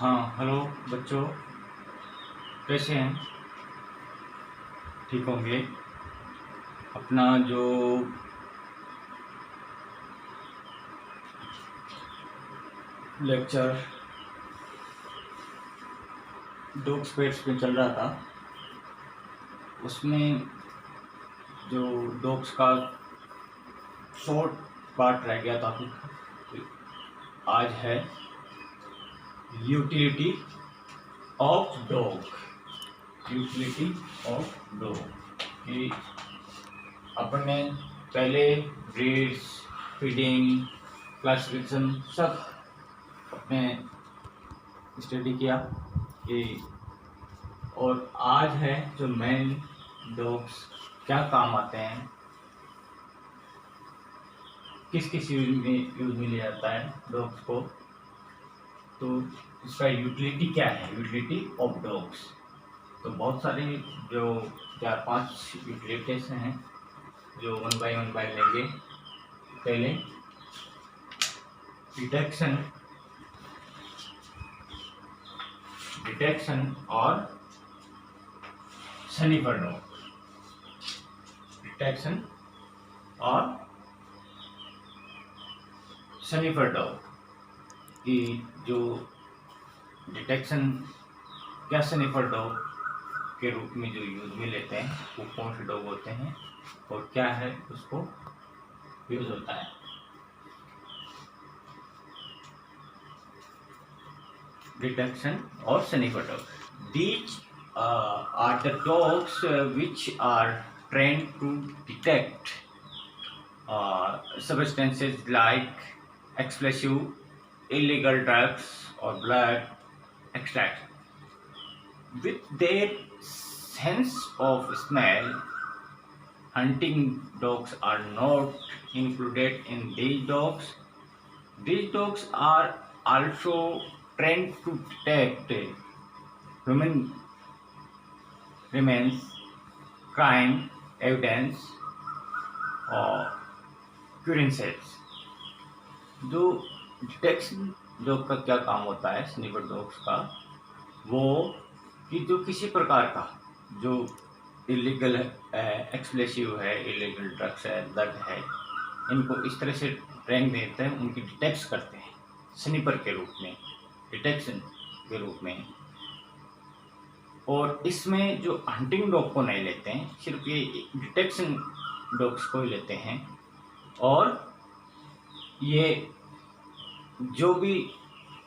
हाँ, हेलो बच्चों, कैसे हैं? ठीक होंगे। अपना जो लेक्चर डॉग्स पेट्स में चल रहा था, उसमें जो डॉग्स का शॉर्ट पार्ट रह गया था, तो आज है utility of dog. Utility of dog कि अपने पहले ब्रीड्स, फीडिंग, क्लासिफिकेशन सब अपने स्टडी किया कि, और आज है जो मेन डॉग्स क्या काम आते हैं, किस किस यूज में लिया जाता है डॉग्स को, तो इसका यूटिलिटी क्या है, यूटिलिटी ऑफ डॉग्स। तो बहुत सारी जो 4-5 यूटिलिटीज हैं जो वन बाय लेंगे। पहले डिटेक्शन और स्निफर डॉग। डिटेक्शन और स्निफर डॉग की जो डिटेक्शन या स्निफर डॉग के रूप में जो यूज में लेते हैं वो कौन से डॉग होते हैं और क्या है उसको यूज होता है। Detection or sniffer dog. These are the dogs which are trained to detect substances like explosive, illegal drugs, or blood extraction. With their sense of smell, hunting dogs are not included in these dogs. These dogs are also trained to detect human remains, crime evidence और क्यूरेंसेस। जो detection dog का क्या काम होता है sniffer dogs का, वो कि जो किसी प्रकार का जो इलीगल एक्सप्लोसिव है, इलीगल ड्रग्स है, ब्लड है, इनको इस तरह से ट्रेनिंग देते हैं, उनकी डिटेक्ट करते हैं स्निपर के रूप में, डिटेक्शन के रूप में। और इसमें जो हंटिंग डॉग को नहीं लेते हैं, सिर्फ ये डिटेक्शन डॉग्स को ही लेते हैं, और ये जो भी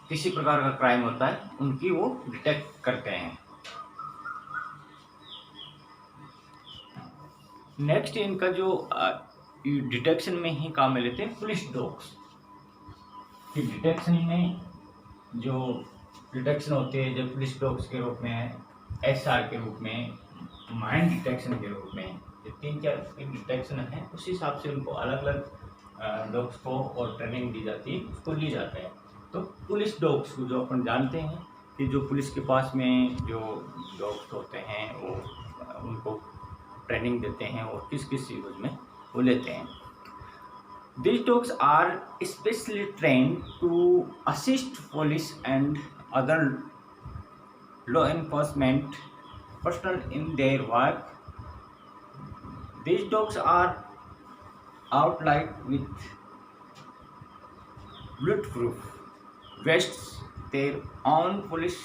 किसी प्रकार का क्राइम होता है उनकी वो डिटेक्ट करते हैं। नेक्स्ट इनका जो डिटेक्शन में ही काम में लेते हैं पुलिस डॉग्स। कि डिटेक्शन में जो डिटेक्शन होते हैं जो पुलिस डॉग्स के रूप में, एसआर के रूप में, माइंड डिटेक्शन के रूप में, ये 3-4 डिटेक्शन है। उस हिसाब से उनको अलग अलग डॉग्स को और ट्रेनिंग दी जाती है, उसको ली जाता है। तो पुलिस डॉग्स को जो अपन जानते हैं कि जो पुलिस के पास में जो डॉग्स होते हैं वो उनको ट्रेनिंग देते हैं और किस किस यूज में वो लेते हैं। These dogs are specially trained to assist police and other law enforcement personnel in their work. These dogs are outfitted with bulletproof vests, their own police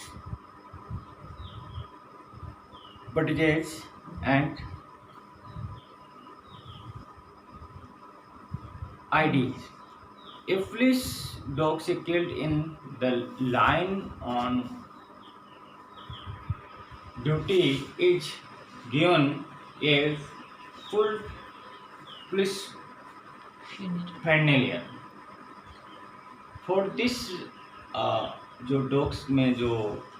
badges, and IDs. If police dogs are killed in the line on duty, is given a full police paraphernalia. For this जो dogs में जो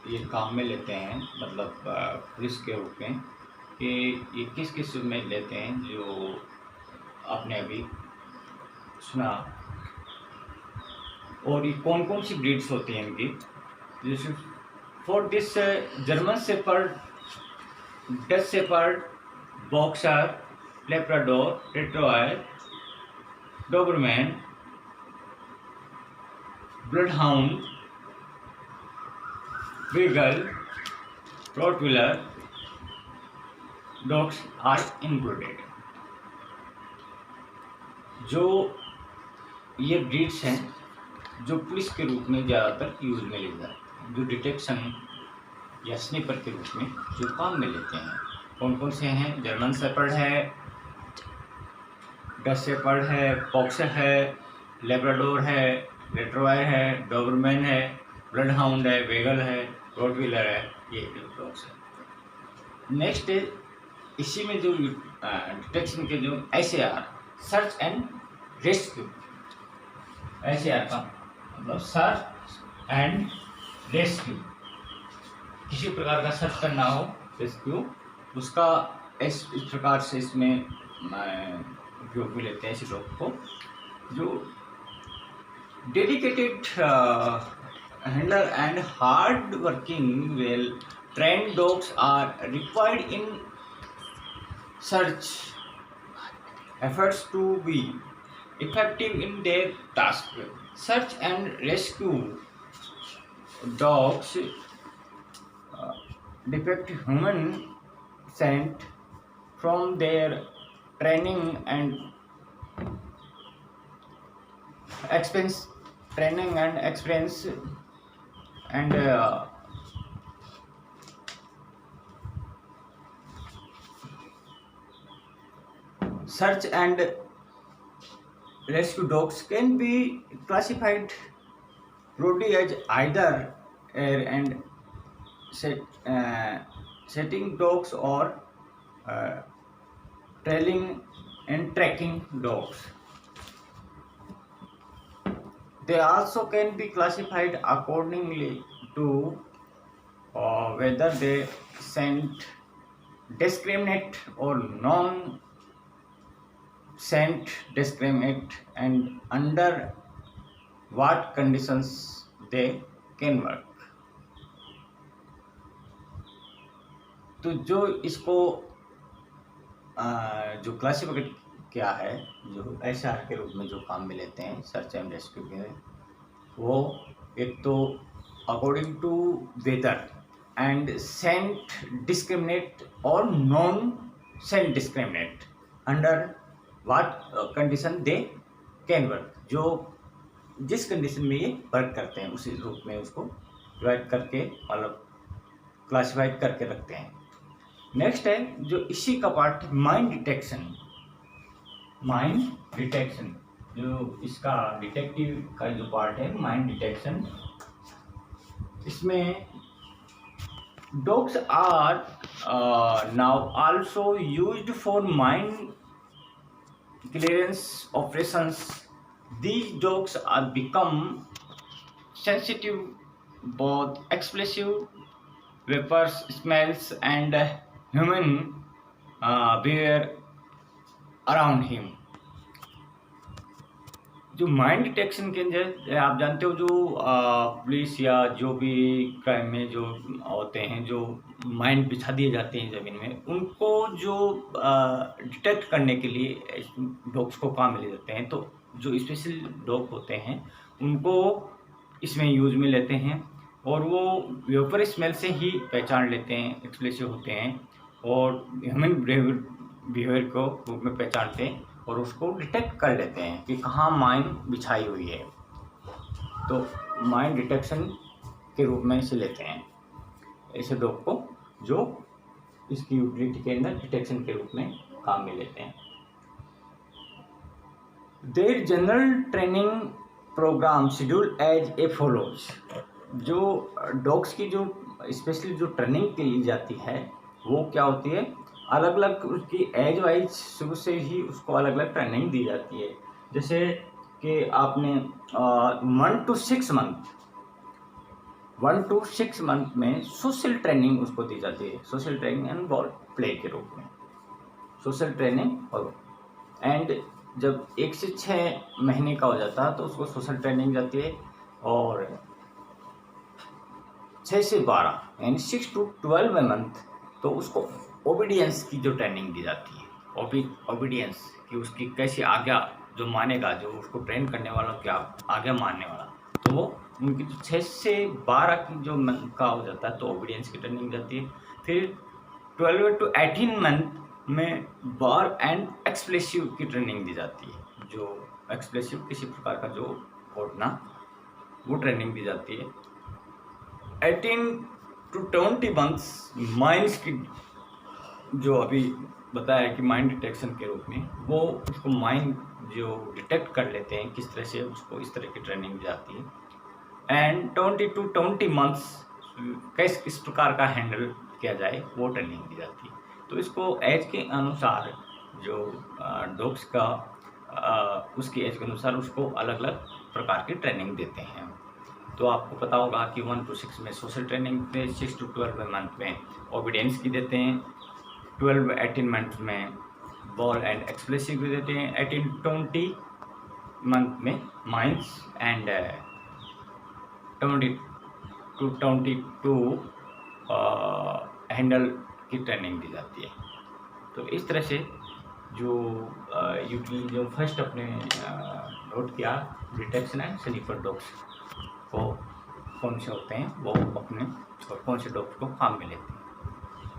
ये काम में लेते हैं, मतलब police के रूप में, कि ये किस किस में लेते हैं जो आपने अभी सुना, और ये कौन कौन सी ब्रीड्स होती हैं इनकी। जैसे for this German shepherd, Dutch shepherd, boxer, Labrador, retriever, Dobermann, bloodhound, beagle, rottweiler dogs are included. जो ये ब्रीड्स हैं जो पुलिस के रूप में ज़्यादातर यूज में ले जाते हैं, जो डिटेक्शन या स्निपर के रूप में जो काम में लेते हैं। कौन कौन से हैं? जर्मन शेपर्ड है, डच शेपर्ड है, बॉक्सर है, लेब्राडोर है, रिट्रीवर है, डोबरमैन है, ब्लड हाउंड है, बेगल है, रोटवीलर है, ये डॉग्स है। नेक्स्ट इसी में जो डिटेक्शन के जो SAR, search and rescue, SAR का मतलब सर्च एंड रेस्क्यू, किसी प्रकार का सर्च करना हो, रेस्क्यू, उसका इस प्रकार से इसमें उपयोग में लेते हैं ऐसे लोग को जो dedicated handler and hard working well trained dogs are required in search efforts to be effective in their task. Search and rescue dogs depict human scent from their training and experience and search and rescue dogs can be classified broadly as either air and setting dogs or trailing and tracking dogs. They also can be classified accordingly to whether they scent discriminate or non-scent discriminate and under what conditions they can work. तो जो इसको जो क्लासिफिकेट क्या है, जो SAR के रूप में जो काम में लेते हैं सर्च एंड रेस्क्यू के, वो एक तो according to whether and sent discriminate और non sent discriminate under what condition they can work, जो जिस कंडीशन में ये वर्क करते हैं उसी रूप में उसको डिवाइड करके मतलब क्लासिफाइड करके रखते हैं। नेक्स्ट है जो इसी का पार्ट माइंड डिटेक्शन, जो इसका डिटेक्टिव का जो पार्ट है माइंड डिटेक्शन, इसमें dogs are now also used for mine clearance operations. These dogs are become sensitive both explosive vapors, smells and human behavior around him। जो माइंड डिटेक्शन के अंदर आप जानते हो जो पुलिस या जो भी क्राइम में जो होते हैं जो माइंड बिछा दिए जाते हैं ज़मीन में, उनको जो डिटेक्ट करने के लिए डॉग्स को काम मिले जाते हैं। तो जो स्पेशल डॉग होते हैं उनको इसमें यूज में लेते हैं और वो वेपर स्मेल से ही पहचान लेते हैं, एक्सप्रेसिव होते हैं और ह्यूमन बिहेवियर को रूप में पहचानते हैं और उसको डिटेक्ट कर लेते हैं कि कहाँ माइंड बिछाई हुई है। तो माइंड डिटेक्शन के रूप में इसे लेते हैं ऐसे डॉग को जो इसकी यूटिलिटी के अंदर डिटेक्शन के रूप में काम में लेते हैं। Their general training program schedule as a follows। जो डॉग्स की जो स्पेशली जो ट्रेनिंग के लिए जाती है वो क्या होती है, अलग अलग उसकी एज वाइज शुरू से ही उसको अलग अलग ट्रेनिंग दी जाती है। जैसे कि आपने 1 to 6 मंथ में सोशल ट्रेनिंग उसको दी जाती है, social training and ball play के रूप में सोशल ट्रेनिंग। और एंड जब 1 से 6 महीने का हो जाता है तो उसको सोशल ट्रेनिंग जाती है और 6 से 12 यानी 6 to 12 मंथ तो उसको ओबीडियंस की जो ट्रेनिंग दी जाती है, ओबीडियंस कि उसकी कैसी आज्ञा जो मानेगा, जो उसको ट्रेन करने वाला क्या आज्ञा मानने वाला, तो वो उनकी जो 6 से 12 की जो मंथ का हो जाता है तो ओबीडियंस की ट्रेनिंग जाती है। फिर 12 टू 18 मंथ में वर्ब एंड एक्सप्रेसिव की ट्रेनिंग दी जाती है। जो एक्सप्रेसिव किसी प्रकार का जो बोलना, वो ट्रेनिंग दी जाती है। 18 टू 20 मंथ्स माइंड्स की, जो अभी बताया कि माइंड डिटेक्शन के रूप में, वो उसको माइंड जो डिटेक्ट कर लेते हैं किस तरह से, उसको इस तरह की ट्रेनिंग दी जाती है। एंड 20 टू 20 मंथ्स किस प्रकार का हैंडल किया जाए, वो ट्रेनिंग दी जाती है। तो इसको एज के अनुसार जो डॉग्स का उसकी एज के अनुसार उसको अलग अलग प्रकार की ट्रेनिंग देते हैं। तो आपको पता होगा कि 1 to 6 में सोशल ट्रेनिंग पे, 6 to 12 मंथ में ओबीडियंस की देते हैं, 12-18 मंथ में बॉल एंड एक्सप्रेसिव भी देते हैं, 18-20 मंथ में माइंड्स एंड 20 to 22 हैंडल की ट्रेनिंग दी जाती है। तो इस तरह से जो यूटिलिटी जो फर्स्ट अपने नोट किया, डिटेक्शन एंड स्निफर डॉग्स को कौन से होते हैं, वो अपने और कौन से डॉग्स को काम में लेते हैं,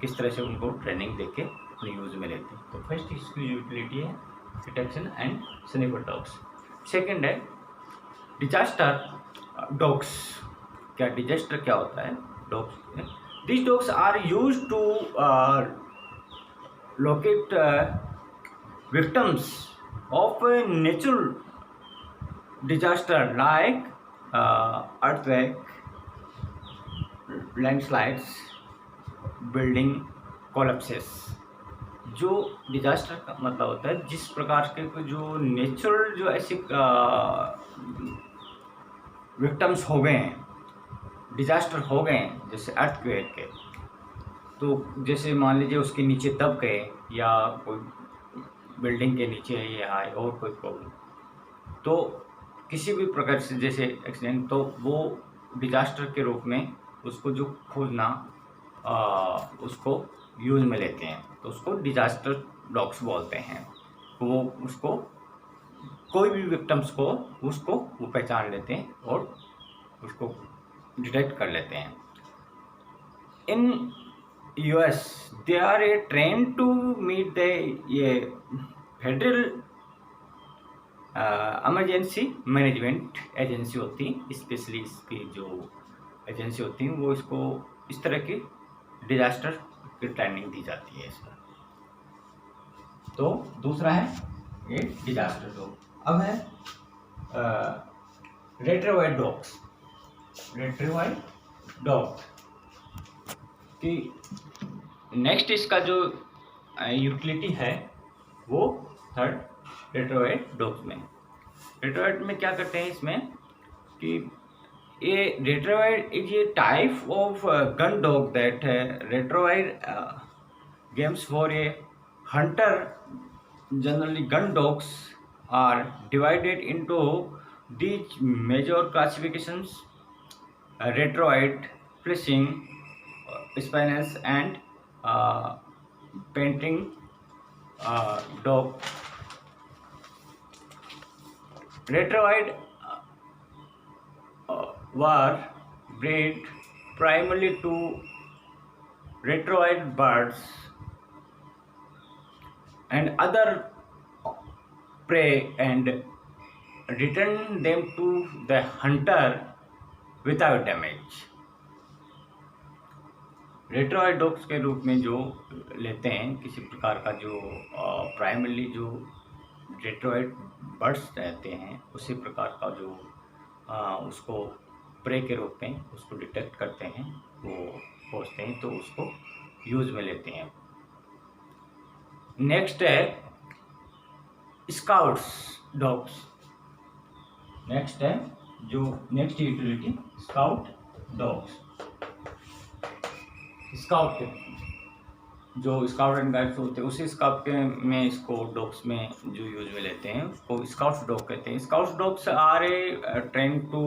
किस तरह से उनको ट्रेनिंग देके अपने यूज़ में लेते हैं। तो फर्स्ट इसकी यूटिलिटी है detection and sniffer dogs. Second है डिजास्टर डॉग्स। क्या डिजास्टर क्या होता है? Dogs, these dogs are used to locate victims of a natural disaster like earthquake, landslides, building collapses। जो डिजास्टर का मतलब होता है जिस प्रकार के जो नेचुरल जो ऐसे विक्टिम्स हो गए हैं, डिजास्टर हो गए हैं, जैसे अर्थक्वेक के, तो जैसे मान लीजिए उसके नीचे दब गए या कोई बिल्डिंग के नीचे या और कोई प्रॉब्लम, तो किसी भी प्रकार से जैसे एक्सीडेंट, तो वो डिजास्टर के रूप में उसको जो खोजना उसको यूज में लेते हैं, तो उसको डिजास्टर डॉग्स बोलते हैं। वो उसको कोई भी विक्टिम्स को उसको वो पहचान लेते हैं और उसको डिटेक्ट कर लेते हैं। इन US they are trained to meet the ये फेडरल इमरजेंसी मैनेजमेंट एजेंसी होती है, स्पेशली इसकी जो एजेंसी होती है वो इसको इस तरह की डिजास्टर की ट्रेनिंग दी जाती है इसका। तो दूसरा है ये डिजास्टर डॉग। अब है रेट्रोवाइड डॉग्स। रेट्रोवाइड डॉग कि नेक्स्ट इसका जो यूटिलिटी है वो थर्ड रेट्रोवाइड डॉग्स में। रेट्रोवाइड में क्या करते हैं इसमें कि ये retriever is a type of gun dog that retrieves games for a hunter. Generally gun dogs are divided into these major classifications: retroid, fleashing, spinels, and painting dog. Retroid were bred primarily to retroid birds and other prey and return them to the hunter without damage। Retriever dogs के रूप में जो लेते हैं किसी प्रकार का जो प्राइमरली जो रेट्रोवाइड बर्ड्स रहते हैं, उसी प्रकार का जो उसको प्रे के रूप में उसको डिटेक्ट करते हैं, वो खोजते हैं, तो उसको यूज में लेते हैं। नेक्स्ट है स्काउट्स डॉग्स। नेक्स्ट है जो next utility scout dogs. Scout के जो स्काउट एंड गाइड्स होते हैं उसी स्काउट के में इसको डॉग्स में जो यूज में लेते हैं उसको स्काउट्स डॉग कहते हैं। Scouts dogs are a train to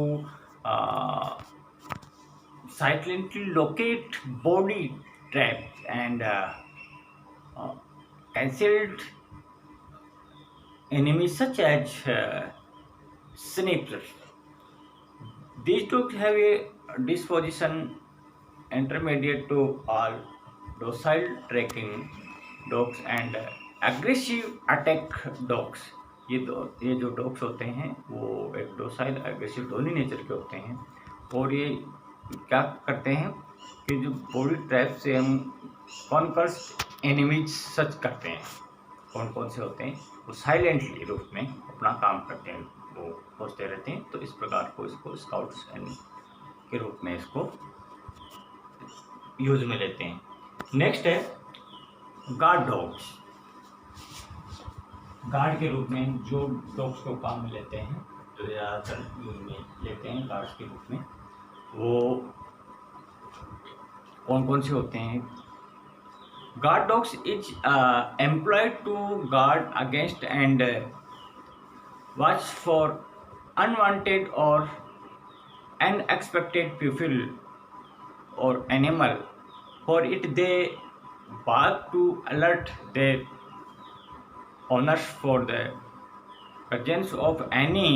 silently locate body trap and concealed enemies such as snipers, These dogs have a disposition intermediate to all docile tracking dogs and aggressive attack dogs। ये जो dogs होते हैं वो एक docile aggressive दोनों nature के होते हैं, और ये क्या करते हैं कि जो बॉडी ट्रैप से हम कॉन्कर्स एनिमीज सर्च करते हैं, कौन कौन से होते हैं, वो साइलेंटली रूप में अपना काम करते हैं, वो खोजते रहते हैं। तो इस प्रकार को इसको स्काउट्स के रूप में इसको यूज में लेते हैं। नेक्स्ट है गार्ड डॉग्स। गार्ड के रूप में जो डॉग्स को काम में लेते हैं, जो ज़्यादातर यूज में लेते हैं गार्ड्स के रूप में, वो कौन कौन से होते हैं। Guard dogs is employed to guard against and watch for unwanted और अनएक्सपेक्टेड पीपल और animal. For it they bark to alert their owners for the presence of any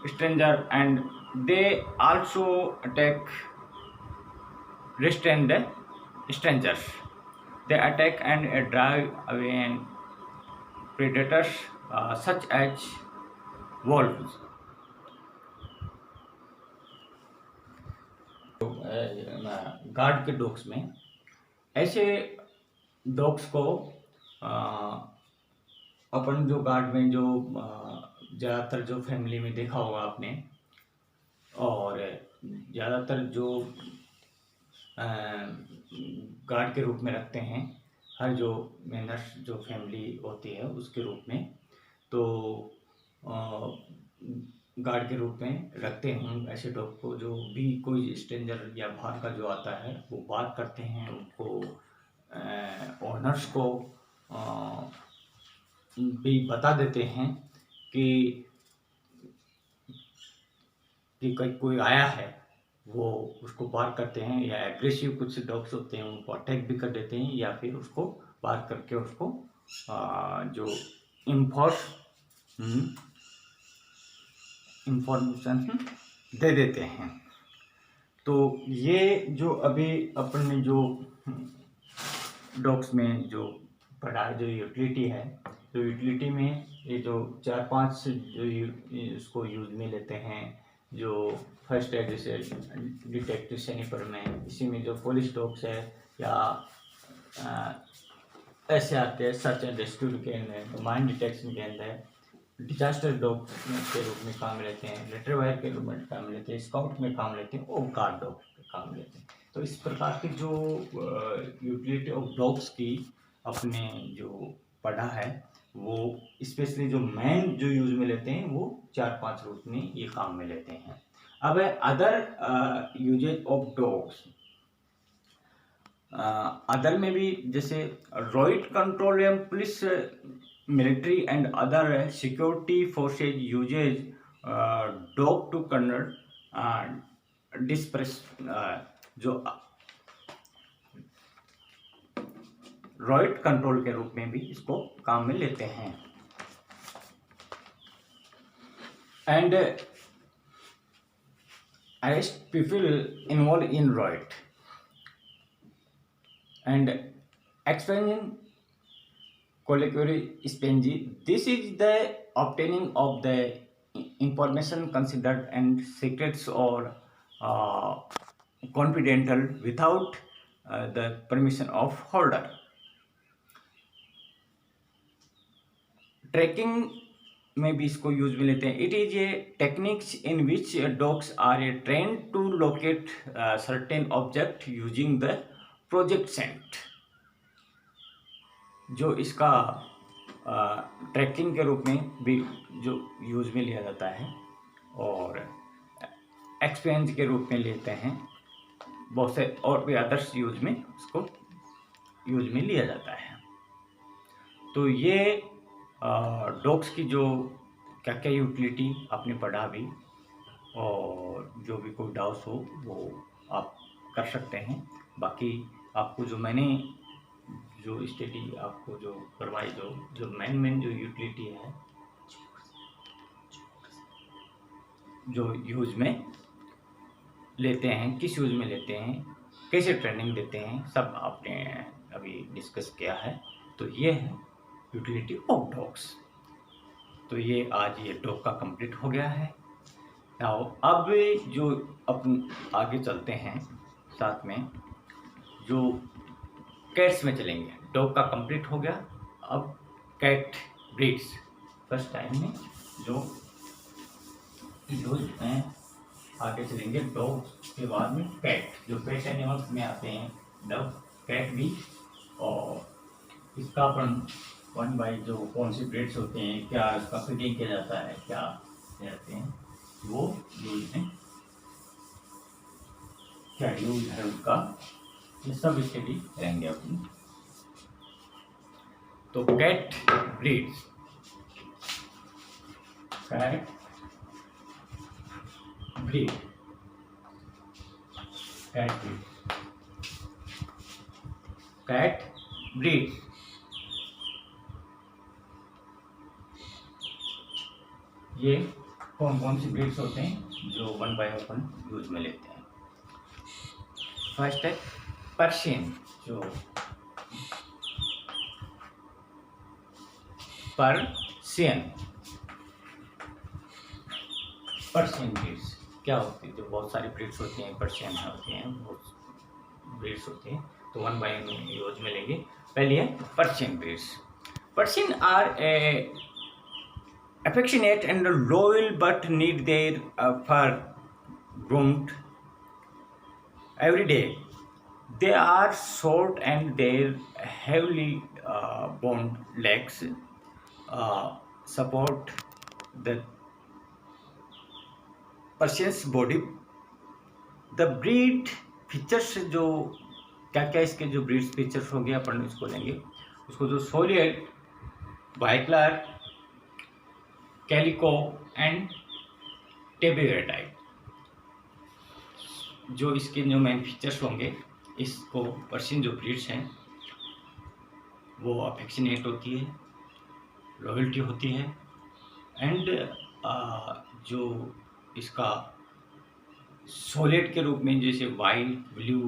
stranger, and they also attack restrain the strangers. They attack and drive away predators such as wolves. Guard के dogs में ऐसे dogs को अपन जो guard में जो ज़्यादातर जो family में देखा होगा आपने, और ज़्यादातर जो गार्ड के रूप में रखते हैं हर जो मेंबर्स जो फैमिली होती है उसके रूप में, तो गार्ड के रूप में रखते हैं ऐसे डॉग को। जो भी कोई स्ट्रेंजर या बाहर का जो आता है वो बात करते हैं, उनको ओनर्स को भी बता देते हैं कि कोई आया है, वो उसको बार करते हैं, या एग्रेसिव कुछ डॉग्स होते हैं उनको अटैक भी कर देते हैं, या फिर उसको बार करके उसको जो इंफॉर्मेशन दे देते हैं। तो ये जो अभी अपन ने जो डॉग्स में जो पढ़ा जो यूटिलिटी है, तो यूटिलिटी में ये जो 4-5 जो इसको यूज में लेते हैं, जो फर्स्ट है जैसे डिटेक्टिव स्नाइपर में, इसी में जो पुलिस डॉग्स है या ऐसे आते हैं सर्च एंड रेस्क्यू के अंदर, माइन डिटेक्शन के अंदर, डिजास्टर डॉग के रूप में काम लेते हैं, रिट्रीवर के रूप में काम लेते हैं, स्काउट में काम लेते हैं, और गार्ड डॉग में काम लेते हैं। तो इस प्रकार की जो यूटिलिटी ऑफ डॉग्स की अपने जो पढ़ा है, वो स्पेशली जो मैन जो यूज में लेते हैं वो 4-5 रूप में ये काम में लेते हैं। अब है other uses of dogs. Other में भी जैसे riot control and police, military and other security forces uses dog to conduct disperse, जो रॉइट कंट्रोल के रूप में भी इसको काम में लेते हैं। And arrest people involve in riot and expanding colloquially spongy. This is the obtaining of the information considered and secrets or confidential without the permission of holder. Tracking में भी इसको यूज में लेते हैं। It is a techniques in which dogs are trained to locate certain object using the project scent. जो इसका trekking के रूप में भी जो यूज में लिया जाता है, और एक्सपेंज के रूप में लेते हैं, बहुत से और भी अदर्स यूज में इसको यूज में लिया जाता है। तो ये डॉग्स की जो क्या क्या यूटिलिटी आपने पढ़ा भी, और जो भी कोई डाउट्स हो वो आप कर सकते हैं। बाकी आपको जो मैंने जो स्टडी आपको जो करवाई, जो मेन जो यूटिलिटी है, जो यूज में लेते हैं, किस यूज में लेते हैं, कैसे ट्रेनिंग देते हैं, सब आपने अभी डिस्कस किया है। तो ये है यूटिलिटी ऑफ डॉग्स। तो ये आज ये डॉग का कंप्लीट हो गया है। नाउ अब जो अपन आगे चलते हैं साथ में, जो कैट्स में चलेंगे। डॉग का कंप्लीट हो गया, अब कैट ब्रीड्स फर्स्ट टाइम में जो यूज में आगे चलेंगे। डॉग के बाद में कैट, जो पेट एनिमल्स में आते हैं, डॉग, कैट भी। और इसका अपन वन बाई जो कौन सी ब्रीड्स होते हैं, क्या इसका फीडिंग किया जाता है, क्या कहते हैं, वो यूज में क्या यूज है उसका, ये सब स्टडी करेंगे अपन। तो cat breeds, cat breed, cat breed, cat breed. ये कौन कौन सी ब्रीड्स होते हैं जो वन बाय अपन यूज में लेते हैं। फर्स्ट है पर्शियन, जो पर्शियन ब्रीड्स क्या होती है, जो बहुत सारी ब्रीड्स होती हैं, पर्शियन होती हैं, बहुत ब्रीड्स होती हैं, तो वन बाय यूज में लेंगे। पहली है Persian breeds. Persian are a affectionate and loyal but need their fur groomed every day. They are short and their heavily boned legs support the Persian's body. The breed features, जो क्या क्या इसके जो breed features होंगे अपन इसको लेंगे। उसको जो सोलिड, बाइकलर, कैलिको एंड टेबेटाइट, जो इसके जो मेन फीचर्स होंगे। इसको पर्शियन जो ब्रीड्स हैं वो अफेक्शनेट होती है, लॉयल्टी होती है, एंड जो इसका सॉलिड के रूप में जैसे white, blue,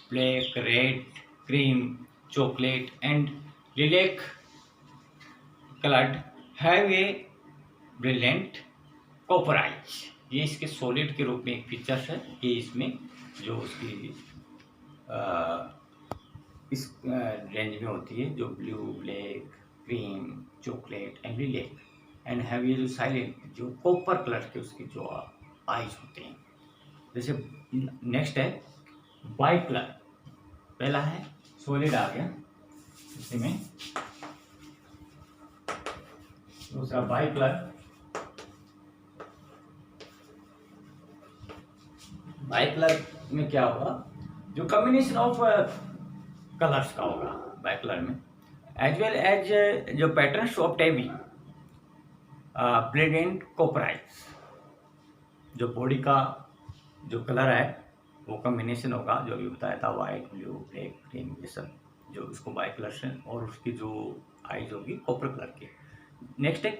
black, red, cream, chocolate and lilac coloured have a brilliant copper eyes. ये इसके सॉलिड के रूप में एक फीचर्स है। ये इसमें जो उसकी इस रेंज में होती है, जो blue, black, cream, chocolate and lilac and have ये जो साइलेंट, जो कॉपर कलर के उसकी जो आइज होते हैं। जैसे नेक्स्ट है बाइक कलर। पहला है सॉलिड आ गया इसी में, दूसरा बाइक कलर। बाइक कलर में क्या होगा, जो कॉम्बिनेशन ऑफ कलर्स का होगा बाइक कलर में, एज वेल एज जो patterns of tabby brilliant copper eyes. जो बॉडी का जो कलर है वो कॉम्बिनेशन होगा, जो अभी बताया था, वाइट, ब्लू, ब्लैक, ग्रीन, ये सब जो उसको बाइक कलर है, और उसकी जो आइज होगी कॉपर कलर की। नेक्स्ट है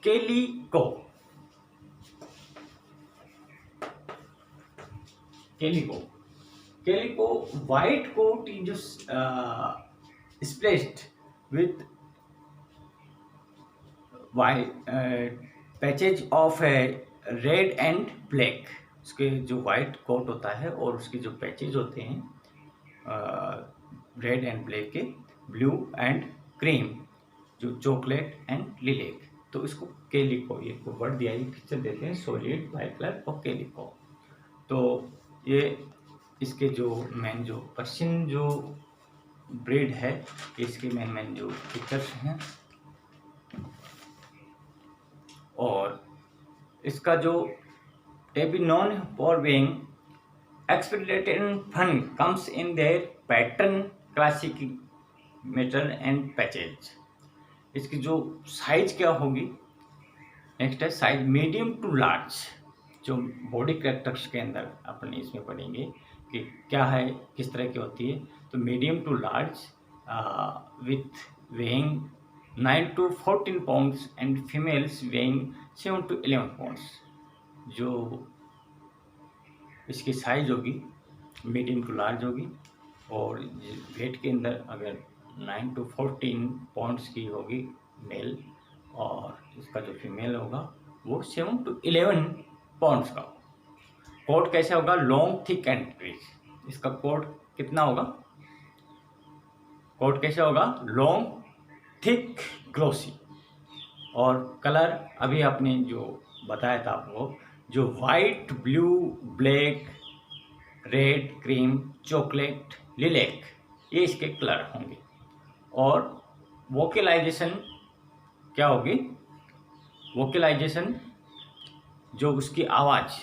calico. Calico white coat is splashed with white patches of red and black। उसके जो वाइट कोट होता है और उसके जो पैचेज होते हैं रेड एंड ब्लैक के, ब्लू एंड क्रीम, जो चॉकलेट एंड लिलेक, तो इसको कैलिको, ये को वर्ड दिया, ये पिक्चर देते हैं सॉलिड, वाइट कलर और कैलिको। तो ये इसके जो मेन जो पर्शियन जो ब्रीड है, इसके मेन जो फीचर्स हैं। और इसका जो tabby known for being expected and fun comes in their pattern, classic metal and patches. इसकी जो साइज क्या होगी, नेक्स्ट है साइज मीडियम टू लार्ज। जो बॉडी कैरेक्टर्स के अंदर अपन इसमें पढ़ेंगे कि क्या है, किस तरह की होती है। तो medium to large with weighing 9 to 14 pounds and females weighing 7 to 11 pounds। जो इसकी साइज होगी मीडियम टू लार्ज होगी, और वेट के अंदर अगर 9 to 14 पाउंड्स की होगी मेल, और इसका जो फीमेल होगा वो 7 to 11 पाउंड्स का। कोट कैसे होगा? Long thick and rich. इसका कोट कितना होगा? कोट कैसे होगा? Long thick glossy. और कलर अभी आपने जो बताया था आपको, जो white, blue, black, red, cream, chocolate, lilac, ये इसके कलर होंगे। और वोकलाइजेशन क्या होगी? वोकलाइजेशन जो उसकी आवाज़,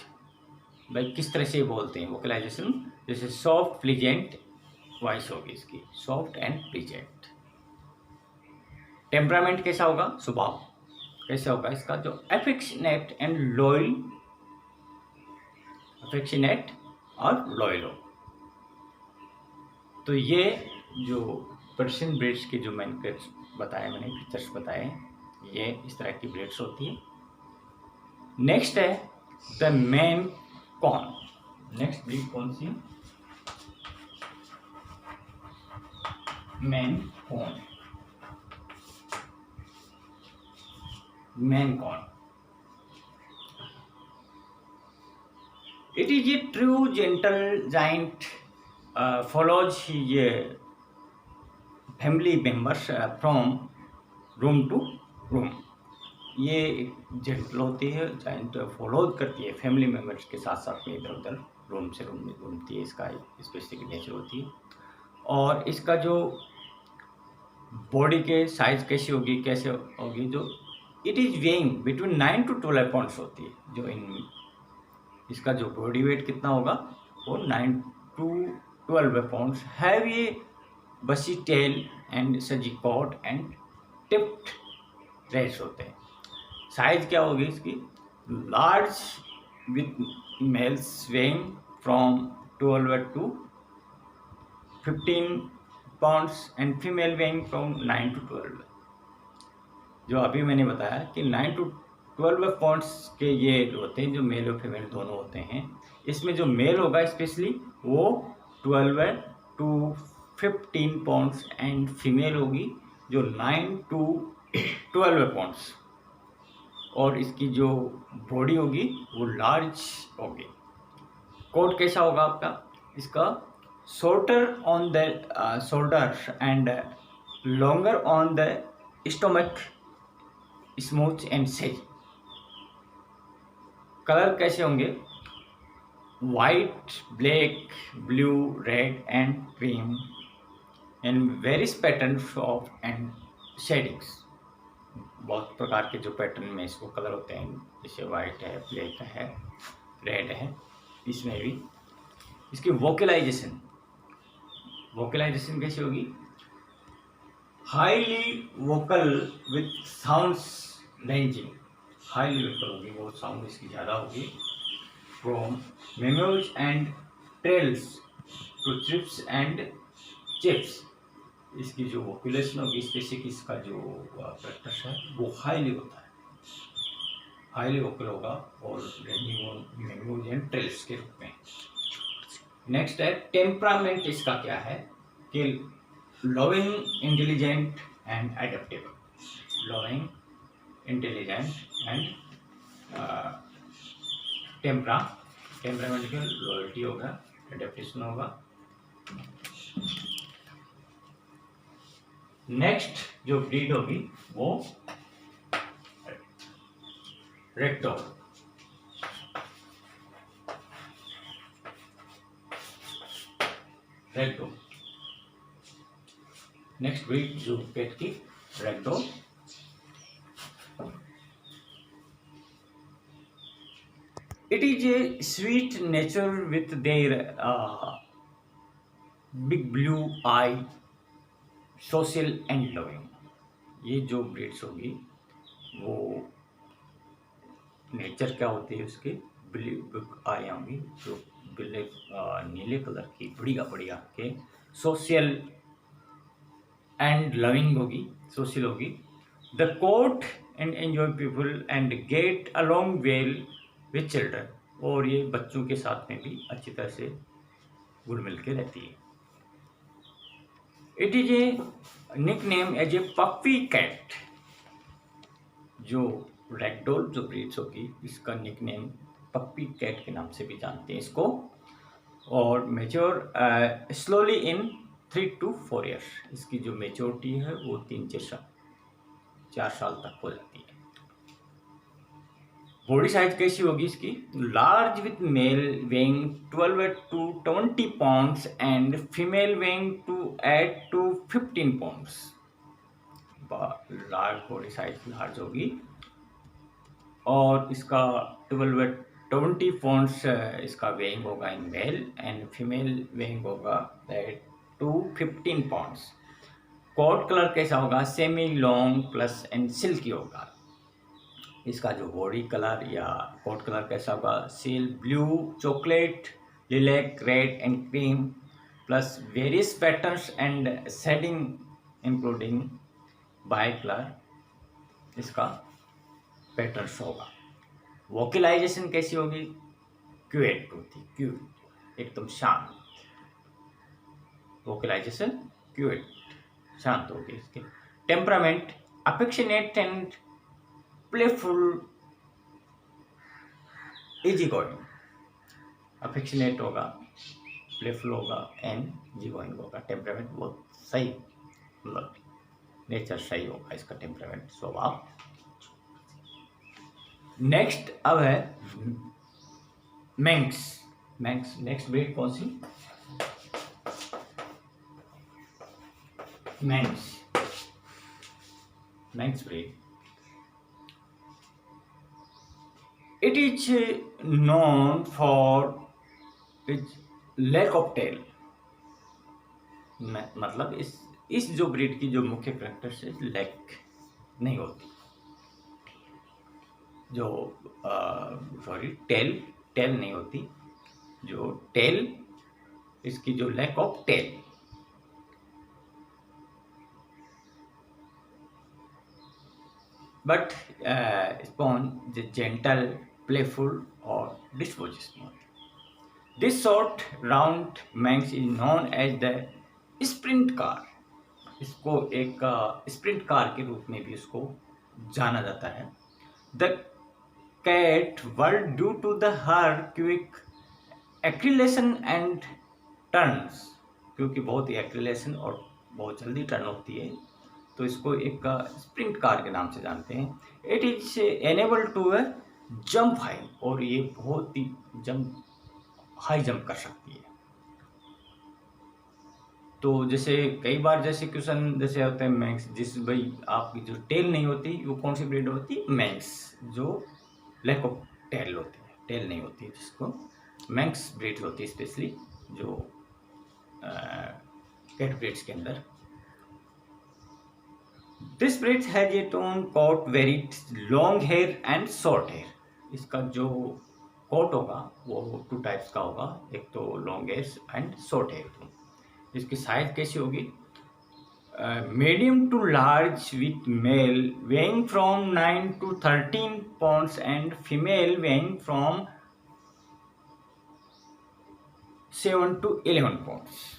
भाई किस तरह से बोलते हैं वोकलाइजेशन, जैसे सॉफ्ट प्लीजेंट वॉइस होगी इसकी, सॉफ्ट एंड प्लीजेंट। टेम्परामेंट कैसा होगा? स्वभाव कैसे होगा इसका? जो अफेक्शनेट एंड लॉयल, अफेक्शनेट और लॉयल हो। तो ये जो पर्शियन ब्रीड्स के जो मैंने बताए, मैंने फीचर्स बताए, ये इस तरह की ब्रीड्स होती है। नेक्स्ट है the Maine Coon. Next breed कौन सी? Maine Coon. Maine Coon, it is a true gentle giant, follows his family members from room to room। ये जेंटल होती है, जाइंट फॉलो करती है फैमिली मेम्बर्स के साथ साथ में, इधर उधर रूम से रूम में घूमती है, इसका स्पेसिफिक नेचर होती है। और इसका जो बॉडी के साइज कैसी होगी, कैसे होगी, जो it is weighing between 9 to 12 pounds होती है। जो इन इसका जो बॉडी वेट कितना होगा, वो 9 to 12 पाउंड्स। हैव ये बसी टेल एंड सजी कॉट एंड टिप्ड रेस होते हैं। साइज क्या होगी इसकी? Large with males weighing from 12 to 15 pounds and female weighing from 9 to 12। जो अभी मैंने बताया कि 9 to 12 पाउंड्स के ये होते हैं, जो मेल और फीमेल दोनों होते हैं। इसमें जो मेल होगा स्पेशली वो 12 to 15 पाउंड्स एंड फीमेल होगी जो 9 to 12 पाउंड्स। और इसकी जो बॉडी होगी वो लार्ज होगी। कोट कैसा होगा आपका? इसका shorter on the shoulder and longer on the stomach, smooth and सही। कलर कैसे होंगे? White, black, blue, red and cream and various patterns of and shadings. बहुत प्रकार के जो पैटर्न में इसको कलर होते हैं, जैसे वाइट है, ब्लैक है, रेड है, इसमें भी। इसकी वोकलाइजेशन, वोकलाइजेशन कैसी होगी? Highly vocal with sounds ranging. Highly vocal होगी, वो साउंड इसकी ज़्यादा होगी। From meows and trills to trips and chips. इसकी जो वोकुलेशन होगी, स्पेसिफिक इसका जो प्रैक्टिस है वो हाईली होता है, हाईली वोकल होगा, और मेमोज एंड ट्रेल्स के रूप में। नेक्स्ट है टेम्परामेंट। इसका क्या है कि loving, intelligent and adaptable. Loving, intelligent and temperament की लॉयल्टी होगा, एडेप्टेशन होगा। नेक्स्ट जो ब्रीड होगी वो रेक्टो। रेक्टो नेक्स्ट ब्रीड जो पेट की recto. It is a sweet nature with their big blue eye, social and loving। ये जो ब्रीड्स होगी वो नेचर क्या होती है उसके, ब्लू आई होंगी, जो ब्लैक नीले कलर की बढ़िया बढ़िया के, सोशल एंड लविंग होगी, सोशल होगी। The coat and enjoy people and get along well with children, और ये बच्चों के साथ में भी अच्छी तरह से घुल मिल के रहती है। It is a nickname as a puppy cat. जो रैगडॉल जो ब्रीड्स होगी इसका निक नेम पप्पी कैट के नाम से भी जानते हैं इसको, और mature slowly in 3 to 4 years. इसकी जो मेच्योरिटी है वो 4 साल तक हो जाती है। बॉडी साइज कैसी होगी इसकी? Large with male weighing 12 to 20 pounds and female weighing 8 to 15 pounds. Large body size large होगी, और इसका 12 20 पाउंड्स इसका वेइंग होगा in male, and female weighing होगा 8 to 15 पाउंड्स। कोट कलर कैसा होगा? Semi long plus and silkie होगा। इसका जो बॉडी कलर या कोट कलर कैसा होगा? Seal blue, chocolate, lilac, red and cream, plus various patterns and shading including bicolour इसका पैटर्न्स होगा। वोकलाइजेशन कैसी होगी? क्यूट होती, क्यूट, एकदम शांत। वोकलाइजेशन क्यूट, शांत होगी इसके। Temperament affectionate and playful, easy going. Affectionate होगा, प्लेफुल होगा एंड इजी गोइंग होगा। टेम्परामेंट बहुत सही, मतलब नेचर सही होगा इसका टेम्परामेंट, स्वभाव। नेक्स्ट अब है मैंक्स। मैंक्स नेक्स्ट ब्रीड कौन सी? मैंक्स, मैंक्स breed. It is known for its lack of tail। मतलब इस जो ब्रीड की जो मुख्य करेक्टर से लैक नहीं होती, जो सॉरी टेल नहीं होती, जो टेल इसकी जो lack of tail. But spawn the gentle, playful or dispositional। This short round manx is known as the sprint car। इसको एक स्प्रिंट कार के रूप में भी इसको जाना जाता है। The cat world due to the her quick acceleration and turns, क्योंकि बहुत ही एक्सीलरेशन और बहुत जल्दी टर्न होती है, तो इसको एक स्प्रिंट कार के नाम से जानते हैं। It is enable to jump high, और ये बहुत ही हाई जंप कर सकती है। तो जैसे कई बार जैसे क्वेश्चन जैसे होते हैं मैंक्स, जिस भाई आपकी जो टेल नहीं होती वो कौन सी ब्रीड होती है? मैंक्स, जो लैक ऑफ टेल होती है, टेल नहीं होती है, जिसको मैंक्स ब्रीड होती है, स्पेशली जो कैट ब्रीड्स के अंदर। This breed has a tone coat, very long hair and short hair। इसका जो कोट होगा वो 2 टाइप्स का होगा, एक तो long hair and short hair. इसकी साइज कैसी होगी? Medium to large with male weighing from 9 to 13 pounds and female weighing from 7 to 11 pounds.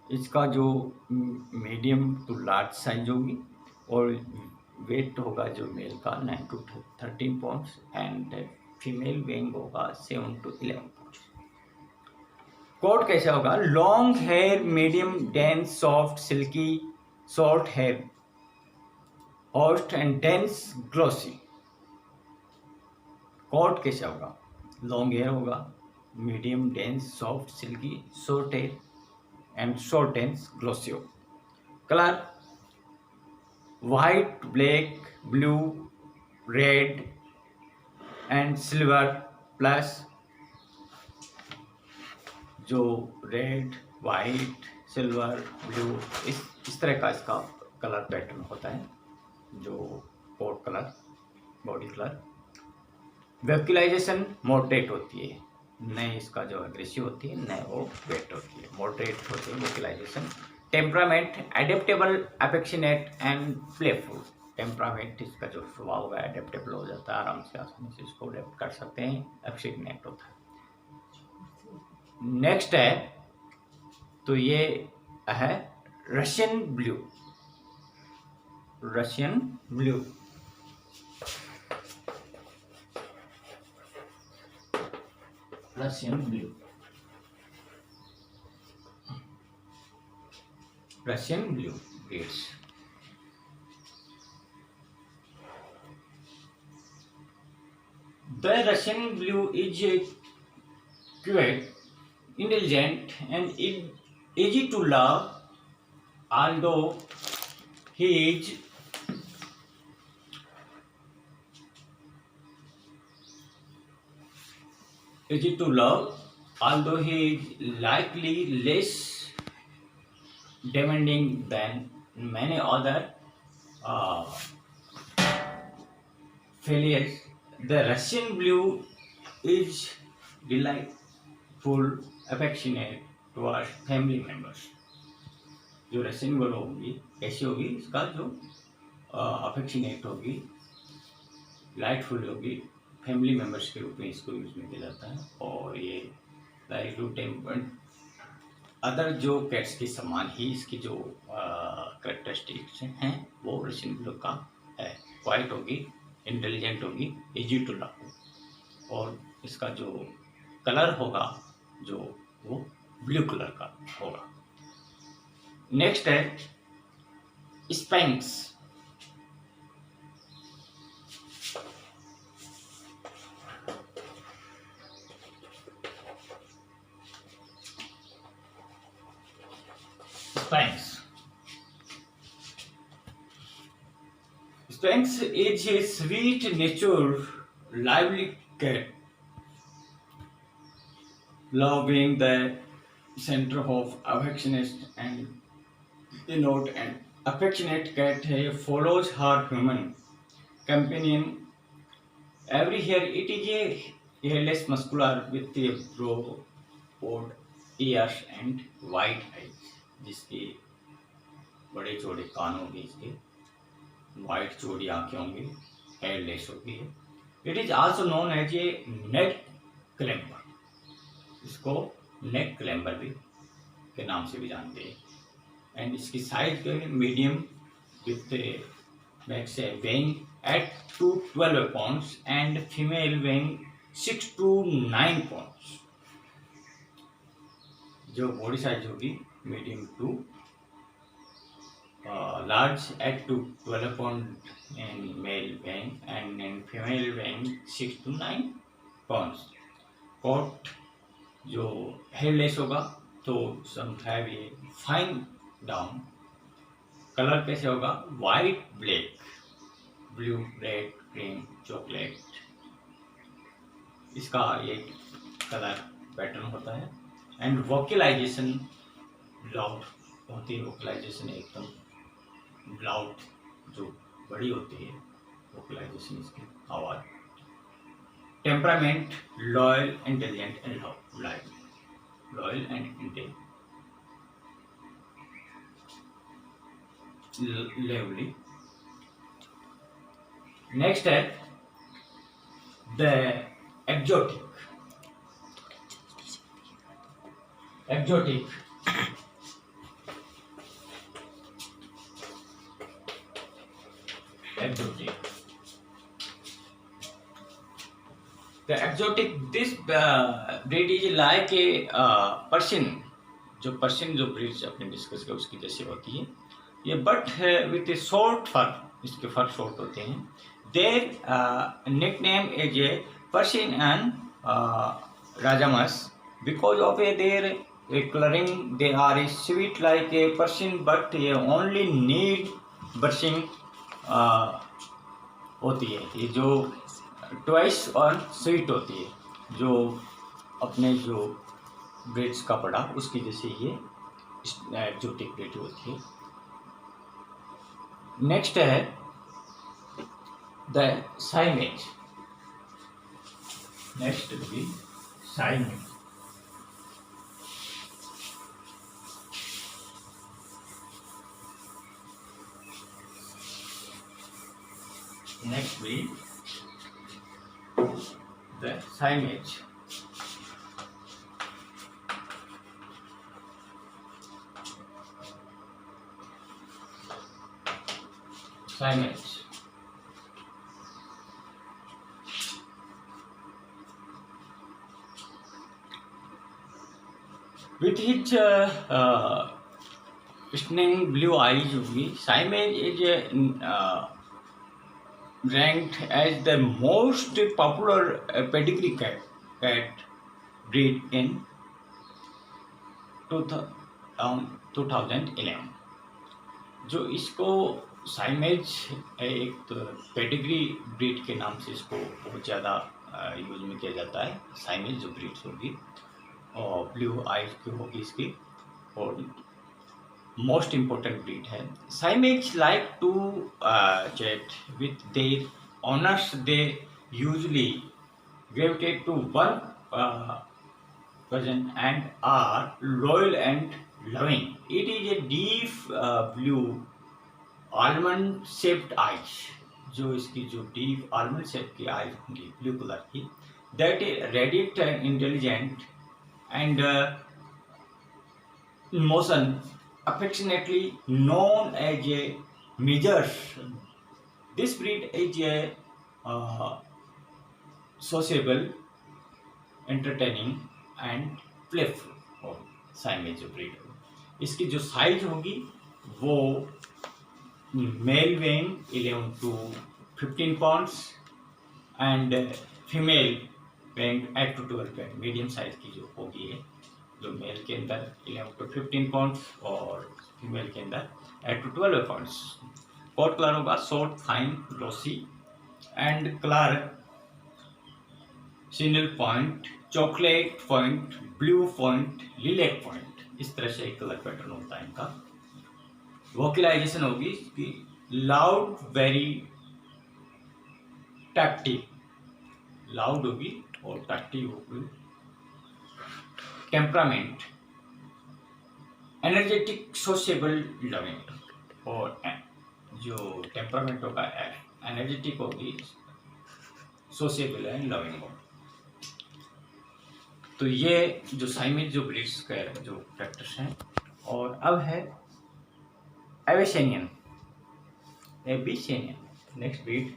इसका जो मीडियम टू लार्ज साइज होगी, और वेट होगा जो मेल का 9 to 13 pounds and female weighing होगा 7 to 11 पाउंड्स। कोट कैसा होगा? Long hair, medium dense, soft silky, short hair, हॉस्ट एंड डेंस ग्लॉसी। कोट कैसा होगा? लॉन्ग हेयर होगा, medium dense, soft silky, short hair and short and glossy। Color white, black, blue, red and silver, plus जो red, white, silver, blue, इस तरह का इसका colour pattern होता है, जो coat colour, body colour. Vocalization moderate होती है, न इसका जो एग्रेसिव होती है न वो वेट होती है, मॉडरेट होती है vocalisation. Temperament adaptable, affectionate and playful. Temperament, इसका जो स्वभाव है एडेप्टेबल हो जाता है, आराम से आसानी से इसको अडेप्ट कर सकते हैं, एफिशिएंट होता है। नेक्स्ट है तो ये है Russian blue. Russian blue, Russian blue, Russian blue breeds. The Russian blue is quiet, intelligent, and easy to love, although he is easy to love, although he is likely less demanding than many other uh, failures. The Russian blue is delightful, affectionate towards family members. जो Russian blue होगी कैसी होगी, इसका जो affectionate होगी, लाइटफुल होगी, family members के रूप में इसको यूज में किया जाता है। और ये लाइक टू टेम्पर अदर जो कैट्स के समान ही इसकी जो करेक्टरिस्टिक्स हैं वो रशियन ब्लू का है। वाइट होगी, इंटेलिजेंट होगी, इजी टू लव, और इसका जो कलर होगा जो वो ब्लू कलर का होगा। नेक्स्ट है स्पैंक्स। स्पैंक्स Spanx is a sweet natured, lively cat, love being the center of affectionate and denote an affectionate cat follows her human companion everywhere. It is a hairless muscular with a broad ears and white eyes, जिसके बड़े चौड़े कान होंगे, इसके white चौड़ी आंखें होंगी, hairless होगी। It is also known as a neck clamber, इसको नेक क्लैम्बर भी के नाम से भी जानते हैं। एंड इसकी साइज जो है medium with males weighing eight to 12 pounds and female weighing 6 to 9 pounds. जो बॉडी साइज होगी medium to large at 12 pound in male weighing and in female weighing 6 to 9 pounds. कोट जो हेयरलेस होगा तो some have a fine down. Colour कैसे होगा, white, black, blue, red, green, chocolate, इसका एक कलर पैटर्न होता है। एंड वोकलाइजेशन लाउड होती है, वोकलाइजेशन एकदम लाउड जो बड़ी होती है, वोकलाइजेशन इसकी आवाज। Temperament loyal, intelligent and loyal and lively. Next है the exotic. The exotic, this breed is like a Persian, जो पर्शियन जो ब्रीड्स अपने डिस्कस किया उसकी जैसी होती है ये, but with a short fur, इसके फर शॉर्ट होते हैं। Their nick name is a Persian and pyjamas because of a their colouring. They are a sweet like a Persian but ये ओनली नीड ब्रशिंग होती है। ये जो twice और sweet होती है, जो अपने जो ब्रीड्स का पड़ा उसकी जैसे ये एक्जोटिक ब्रीड होती है। नेक्स्ट है द साइमेज। नेक्स्ट भी Siamese. Next breed, the Siamese. Siamese. With its stunning blue eyes, Siamese is ranked as the most popular pedigree cat breed in 2011. जो इसको साइमेज एक तो पेडिग्री ब्रीड के नाम से इसको बहुत ज़्यादा यूज में किया जाता है। साइमेज जो ब्रीड्स होगी और ब्लू आइज की होगी इसकी, और मोस्ट इम्पोर्टेंट ब्रीड है। Siamese like to chat with their owners, they usually gravitate to one person and are loyal and loving. It is a deep blue almond shaped eyes, जो इसकी जो deep almond shaped की eyes होंगी blue colour की, that is radiant and intelligent and motion, affectionately known as a measures. This breed is a sociable, entertaining and playful और Siamese जो breed होगी। इसकी जो साइज होगी वो male weighing 11 to 15 pounds and female weighing 8 to 12 pound. Medium size की जो होगी है, जो मेल के अंदर 11 to 15 पाउंड्स और फीमेल के अंदर 8 to 12 पाउंड्स। कोट कलर होगा short, fine, glossy and colour signal point, chocolate point, blue point, lilac point, इस तरह से एक कलर पैटर्न होता है इनका। वोकलाइजेशन होगी इसकी लाउड, वेरी टैक्टिव, लाउड होगी और टैक्टिव होगी। टेम्परामेंट एनर्जेटिक, सोशेबल, लविंग, और जो टेम्परामेंट होगा एनर्जेटिक होगी, सोशेबल एंड लविंग होगी। तो ये जो साइमेज जो ब्रीड्स का जो कैरेक्टर्स हैं। और अब है Abyssinian. Next breed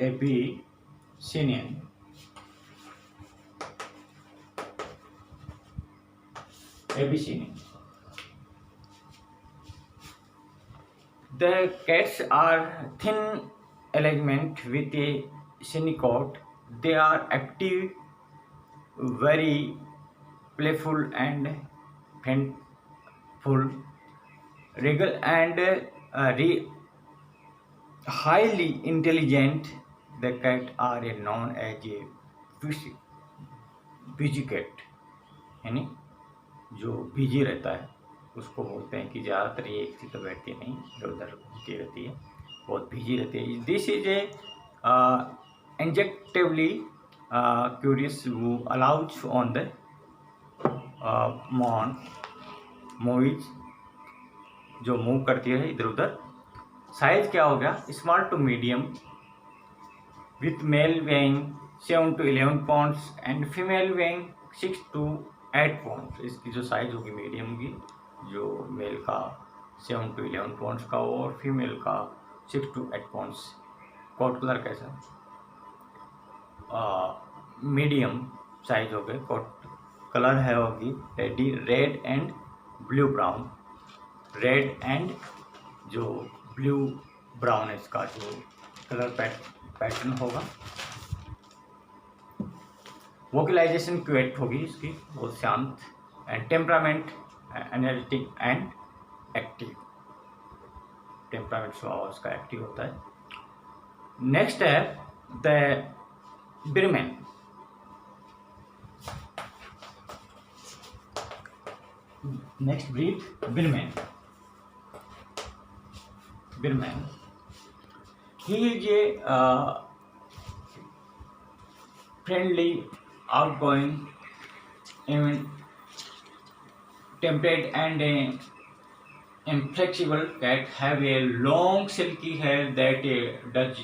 Abyssinian. The cats are thin alignment with a synicode. They are active, very playful and friendful, regal and highly intelligent. The cat are known as a busy cat, यानी जो busy रहता है उसको बोलते हैं कि ज़्यादातर ये एक जगह बैठती नहीं, इधर उधर घूमती रहती है, बहुत बिजी रहती है। This is a injectively curious who allows on the movies, जो मूव करती है इधर उधर। साइज क्या हो गया, small to medium with male weighing 7 to 11 pounds and female weighing 6 to 8 pounds. इसकी जो साइज होगी मीडियम होगी, जो मेल का 7 to 11 पाउंड्स का और फीमेल का 6 to 8 पाउंड्स। कोट कलर कैसा, मीडियम साइज हो गए। कोट कलर है होगी red and blue brown, red and जो ब्लू ब्राउन इसका जो कलर पैटर्न होगा। वोकलाइजेशन क्वेट होगी इसकी, बहुत शांत, and temperament energetic and active. Temperament स्वभाव उसका एक्टिव होता है। नेक्स्ट है the Birman. Next breed Birman. He is a friendly, outgoing, even temperate and inflexible cat have a long silky hair that does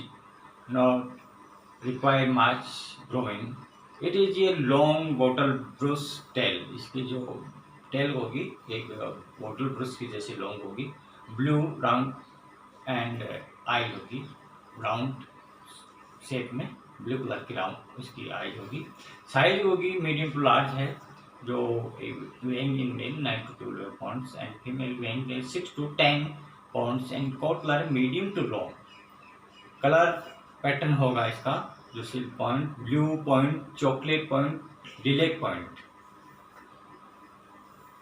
not require much grooming. It is a long bottle brush tail. इसकी जो tell होगी एक bottle brush की जैसी long होगी, blue round and I होगी, round shape में blue colour की राउंड उसकी आई होगी। साइज होगी मीडियम टू लार्ज है, जो weighing in male 9 to 12 pounds and female weighing 6 to 10 pounds and coat colour medium to long. Colour pattern होगा इसका जो silk point, blue point, chocolate point, lilac point.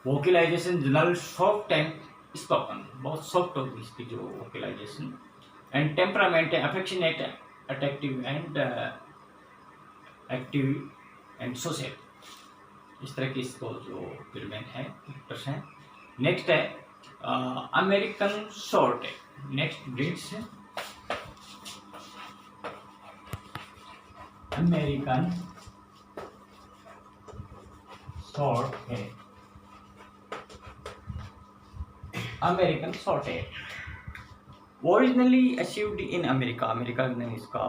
Vocalization general soft and spoken, बहुत soft होगी इसकी जो vocalization. And temperament है affectionate, attractive and active and social. इस तरह की इसको जो ब्रीड है कैरेक्टर्स हैं। नेक्स्ट है अमेरिकन शॉर्ट है। नेक्स्ट ब्रीड्स है अमेरिकन शॉर्ट है। अमेरिकन शॉर्ट है originally achieved in America, America में इसका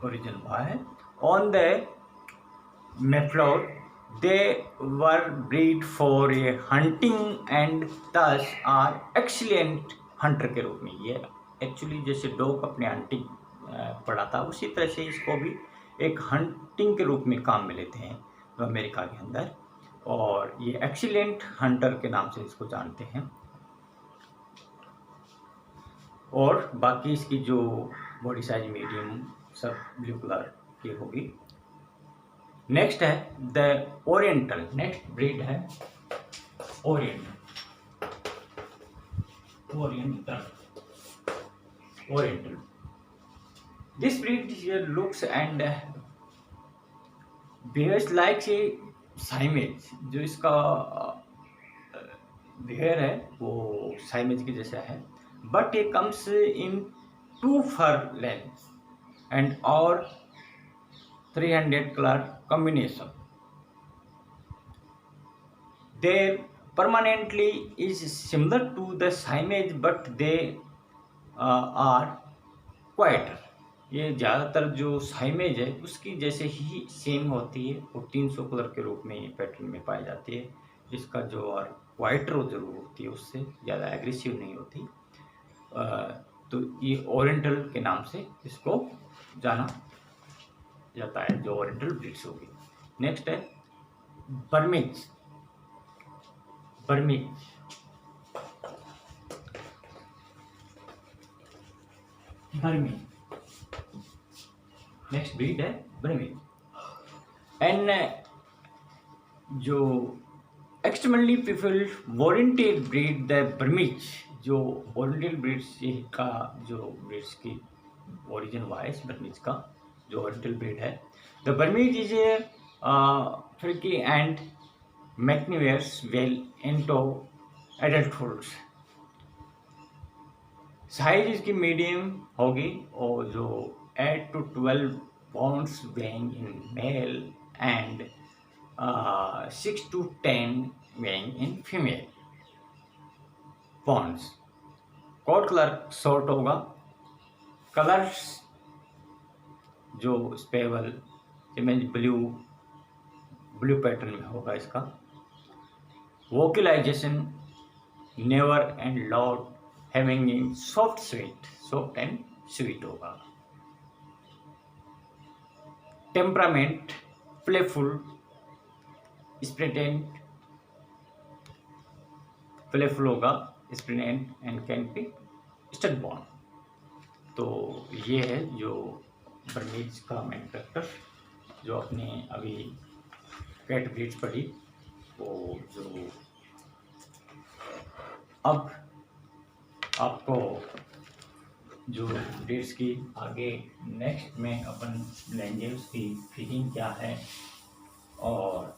ओरिजिन हुआ है। On the Mayflower they were breed for a hunting and thus are excellent hunter के रूप में। ये एक्चुअली जैसे डॉग अपने हंटिंग पड़ा था उसी तरह से इसको भी एक हंटिंग के रूप में काम में लेते हैं अमेरिका के अंदर, और ये एक्सीलेंट हंटर के नाम से इसको जानते हैं। और बाकी इसकी जो बॉडी साइज मीडियम सब ब्लू कलर की होगी। नेक्स्ट है द ओरिएंटल। नेक्स्ट ब्रीड है oriental. Oriental this breed looks and behaves like a Siamese. जो इसका बिहेवियर है वो साइमेज के जैसा है, but it comes in 2 fur lengths and or 300 color combination. Their permanently is similar to the Siamese but they are quieter. ये ज़्यादातर जो साइमेज है उसकी जैसे ही सेम होती है, वो 300 कलर के रूप में पैटर्न में पाई जाती है। इसका जो और क्वाइटर जरूर होती है, उससे ज़्यादा एग्रेसिव नहीं होती। तो ये ओरिएंटल के नाम से इसको जाना जाता है, जो ओरिएंटल ब्रीड्स होगी। नेक्स्ट है बर्मीज। नेक्स्ट ब्रीड है बर्मीज एंड जो extremely people oriented breed the Burmese. जो ओरिएंटल ब्रीड्स का जो ब्रीड्स की ओरिजिन हुआ है इस बर्मीज का जो ओरिएंटल ब्रीड है। The Burmese is a frisky and मैक्निवेयर्स वेल इनटू एडल्टहुड। साइज इसकी मीडियम होगी और जो 8 to 12 pounds weighing in male and 6 to 10 weighing in female pounds. Coat colour short होगा। कलर्स जो स्पेबल इमेज ब्लू पैटर्न में होगा इसका। Vocalization never and loud having in soft and sweet होगा। टेम्परामेंट प्लेफुल स्प्रिटेंट, प्लेफुल होगा spirited and can be stubborn. तो ये है जो बर्मीज का मेन कैरेक्टर। जो अपने अभी कैट ब्रीड्स पढ़ी वो जो अब आपको जो ब्रीड्स की आगे नेक्स्ट में अपन लेंगे उसकी फीडिंग क्या है, और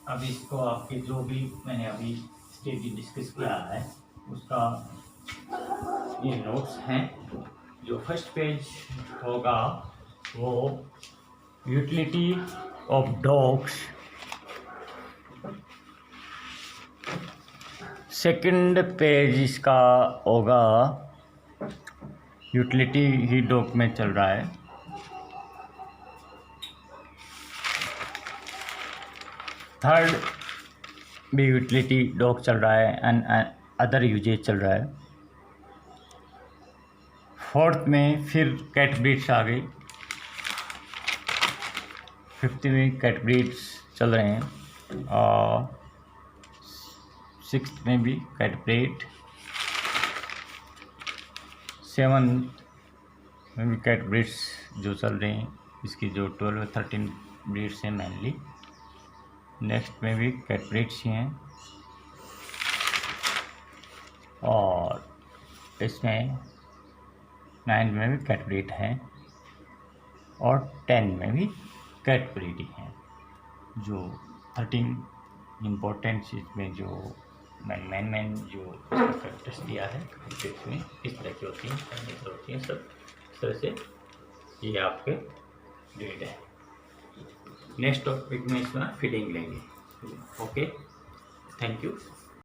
अब इसको आपके जो भी मैंने अभी स्टेज डिस्कस किया है उसका ये नोट्स हैं। जो फर्स्ट पेज होगा वो utility of dogs second page इसका होगा यूटिलिटी ही डॉग में चल रहा है। थर्ड भी यूटिलिटी डॉग चल रहा है एंड अदर यूजेज चल रहा है। फोर्थ में फिर कैट ब्रीड्स आ गई। फिफ्थ में कैट ब्रीड्स चल रहे हैं और सिक्स्थ में भी कैट ब्रीड, सेवन्थ में भी कैट ब्रीड्स जो चल रहे हैं। इसकी जो 12-13 ब्रीड्स हैं मेनली। नेक्स्ट में भी कैट ब्रीड्स ही हैं और इसमें 9 में भी कैट ब्रीड हैं और 10 में भी कैट ब्रीड ही हैं। जो 13 इम्पोर्टेंट चीज़ में जो मैन जो फैक्टर्स दिया है इसमें इस तरह की होती हैं सब इस तरह से ये आपके ब्रीड है। नेक्स्ट टॉपिक में इसमें फीडिंग लेंगे। Okay, thank you.